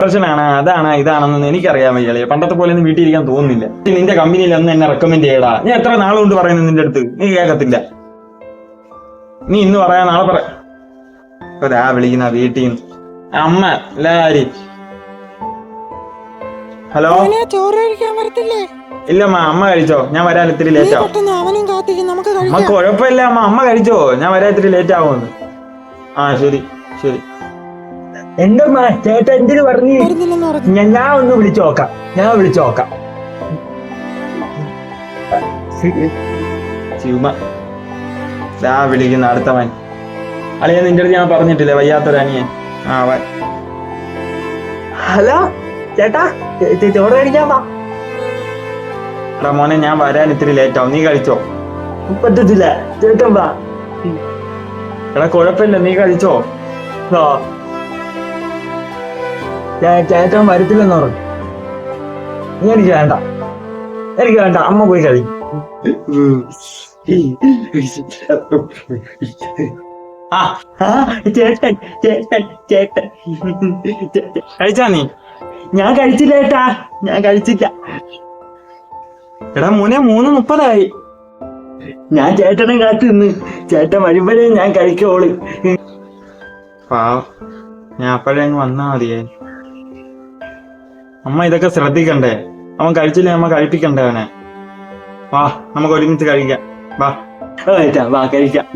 പ്രശ്നമാണ് അതാണ് ഇതാണെന്ന് എനിക്കറിയാൻ വയ്യല്ലേ. പണ്ടത്തെ പോലെ ഒന്നും വീട്ടിൽ ഇരിക്കാൻ തോന്നുന്നില്ല. നിന്റെ കമ്പനിയിൽ ഒന്ന് എന്നെ റെക്കമെൻഡ് ചെയ്യടാ. ഞാൻ എത്ര നാളുകൊണ്ട് പറയുന്നു നിന്റെ അടുത്ത്, നീ കേൾക്കത്തില്ല. നീ ഇന്ന് പറയാ നാളെ പറയാ വിളിക്കുന്ന വീട്ടിൽ നിന്ന് അമ്മ എല്ലാരി. ഹലോ, ചോറ് കഴിക്കാൻ വരത്തില്ലേ? ഇല്ലമ്മ, അമ്മ കഴിച്ചോ, ഞാൻ വരാൻ ഇത്തിരി ലേറ്റ് ആവും. അവനും കാത്തിരിക്കും, നമുക്ക് അമ്മ കുഴപ്പമില്ല അമ്മ കഴിച്ചോ, ഞാൻ വരാൻ ഇത്തിരി ലേറ്റ് ആവുമെന്ന്. ആ ശരി ശരി. എന്റെ ചേട്ടൻ എന്തിനു പറഞ്ഞു? ഞാൻ ഒന്ന് വിളിച്ചു നോക്കാം, ചുമ വിളിക്കുന്ന അടുത്തവൻ. അളിയ നിന്റെ അടുത്ത് ഞാൻ പറഞ്ഞിട്ടില്ലേ വയ്യാത്തൊരനിയൻ. ഹലോ ചേട്ടാ, ചോറ് കഴിക്കാൻ വാ. എടാ മോനെ, ഞാൻ വരാൻ ഇത്തിരി ലേറ്റ് ആവും, നീ കഴിച്ചോ. പറ്റത്തില്ല, ചേട്ടൻ വാ. എടാ കുഴപ്പമില്ല, നീ കഴിച്ചോ. ചേട്ടൻ വരത്തില്ലെന്ന് പറഞ്ഞു. എനിക്ക് വേണ്ട, അമ്മ പോയി കഴിക്കും. ചേട്ടൻ കഴിച്ചാ നീ? ഞാൻ കഴിച്ചില്ല ചേട്ടാ, ഞാൻ കഴിച്ചില്ല. എടാ മോനെ, 3:30 ഞാൻ ചേട്ടനെ കാത്തു നിന്ന്. ചേട്ടൻ വരുമ്പോഴേ ഞാൻ കഴിക്കോള്. ഞാൻ അപ്പോഴേ അങ്ങ് വന്നാ മതിയേ. അമ്മ ഇതൊക്കെ ശ്രദ്ധിക്കണ്ടേ? അവൻ കഴിച്ചില്ലേ അമ്മ കഴിപ്പിക്കണ്ടേ അവനെ? വാ, നമുക്ക് ഒരുമിച്ച് കഴിക്കാം. വാ കഴിക്കാം.